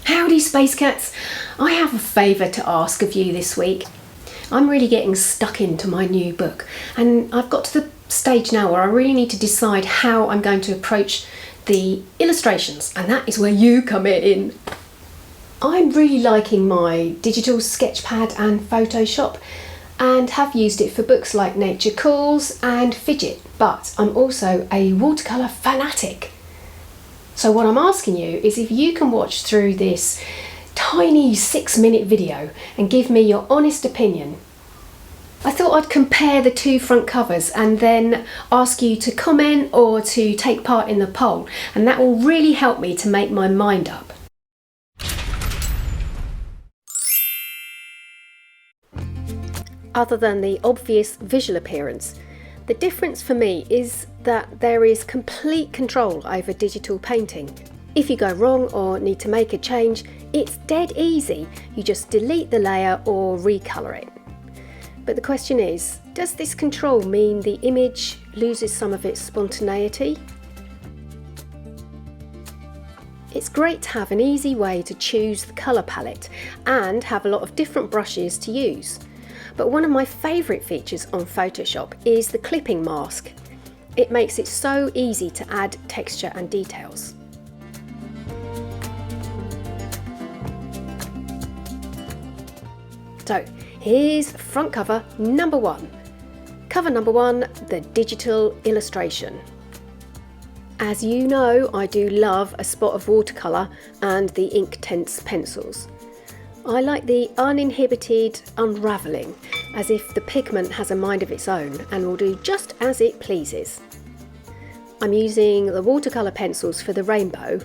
Howdy Space Cats! I have a favour to ask of you this week. I'm really getting stuck into my new book and I've got to the stage now where I really need to decide how I'm going to approach the illustrations, and that is where you come in. I'm really liking my digital sketchpad and Photoshop and have used it for books like Nature Calls and Fidget, but I'm also a watercolour fanatic. So what I'm asking you is if you can watch through this tiny 6-minute video and give me your honest opinion. I thought I'd compare the two front covers and then ask you to comment or to take part in the poll, and that will really help me to make my mind up. Other than the obvious visual appearance, the difference for me is that there is complete control over digital painting. If you go wrong or need to make a change, it's dead easy. You just delete the layer or recolour it. But the question is, does this control mean the image loses some of its spontaneity? It's great to have an easy way to choose the colour palette and have a lot of different brushes to use. But one of my favourite features on Photoshop is the clipping mask. It makes it so easy to add texture and details. So here's front cover number 1. Cover number 1, the digital illustration. As you know, I do love a spot of watercolour and the Inktense pencils. I like the uninhibited unravelling, as if the pigment has a mind of its own and will do just as it pleases. I'm using the watercolour pencils for the rainbow.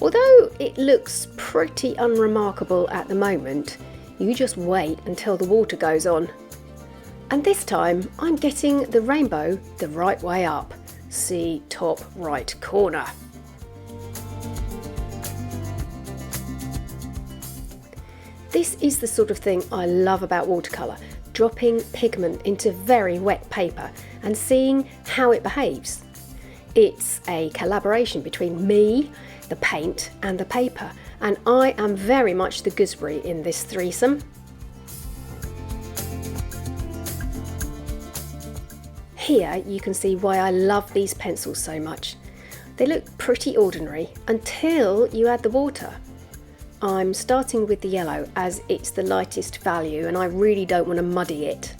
Although it looks pretty unremarkable at the moment, you just wait until the water goes on. And this time I'm getting the rainbow the right way up. See top right corner. This is the sort of thing I love about watercolour, dropping pigment into very wet paper and seeing how it behaves. It's a collaboration between me, the paint and the paper, and I am very much the gooseberry in this threesome. Here you can see why I love these pencils so much. They look pretty ordinary until you add the water. I'm starting with the yellow as it's the lightest value and I really don't want to muddy it.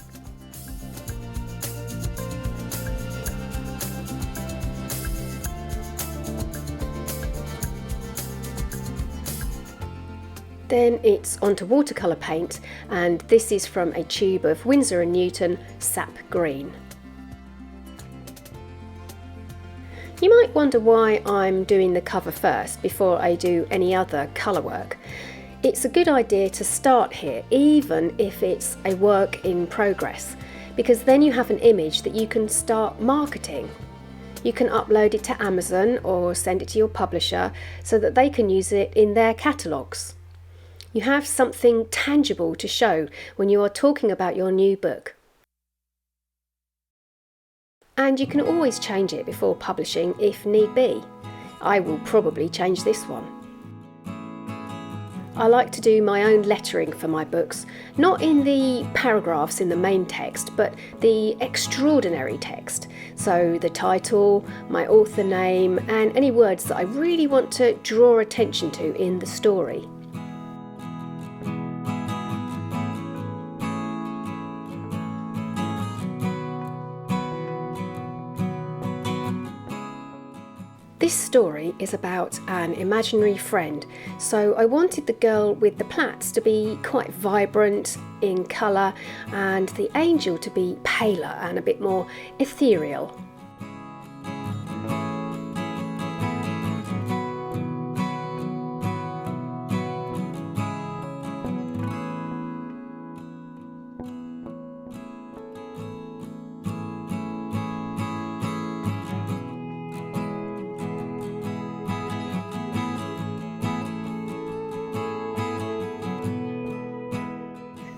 Then it's onto watercolour paint, and this is from a tube of Winsor & Newton Sap Green. You might wonder why I'm doing the cover first before I do any other colour work. It's a good idea to start here, even if it's a work in progress, because then you have an image that you can start marketing. You can upload it to Amazon or send it to your publisher so that they can use it in their catalogues. You have something tangible to show when you are talking about your new book. And you can always change it before publishing if need be. I will probably change this one. I like to do my own lettering for my books, not in the paragraphs in the main text, but the extraordinary text. So the title, my author name, and any words that I really want to draw attention to in the story. This story is about an imaginary friend, so I wanted the girl with the plaits to be quite vibrant in colour and the angel to be paler and a bit more ethereal.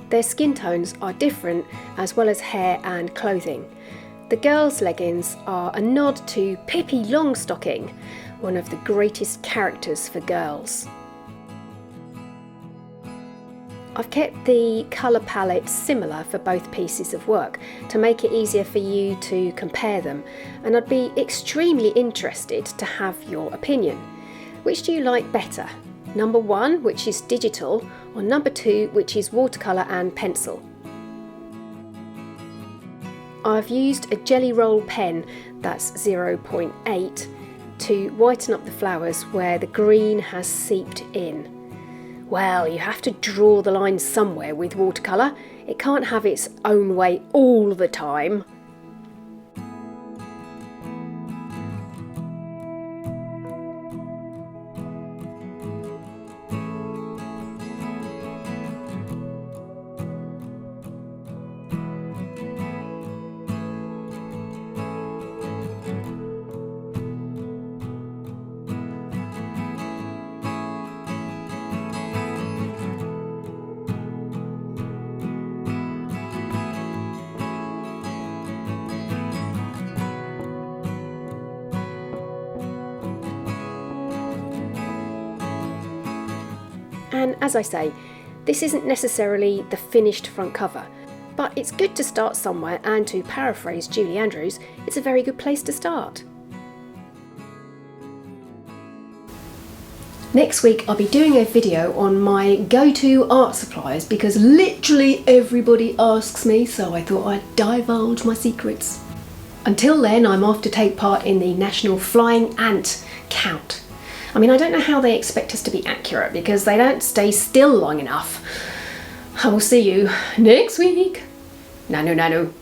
Their skin tones are different, as well as hair and clothing. The girls' leggings are a nod to Pippi Longstocking, one of the greatest characters for girls. I've kept the colour palette similar for both pieces of work to make it easier for you to compare them, and I'd be extremely interested to have your opinion. Which do you like better? Number 1, which is digital, or number 2, which is watercolour and pencil? I've used a jelly roll pen, that's 0.8, to whiten up the flowers where the green has seeped in. Well, you have to draw the line somewhere with watercolour. It can't have its own way all the time. And as I say, this isn't necessarily the finished front cover, but it's good to start somewhere, and to paraphrase Julie Andrews, it's a very good place to start. Next week I'll be doing a video on my go-to art supplies because literally everybody asks me, so I thought I'd divulge my secrets. Until then, I'm off to take part in the National Flying Ant Count. I mean, I don't know how they expect us to be accurate because they don't stay still long enough. I will see you next week. Nanu nanu.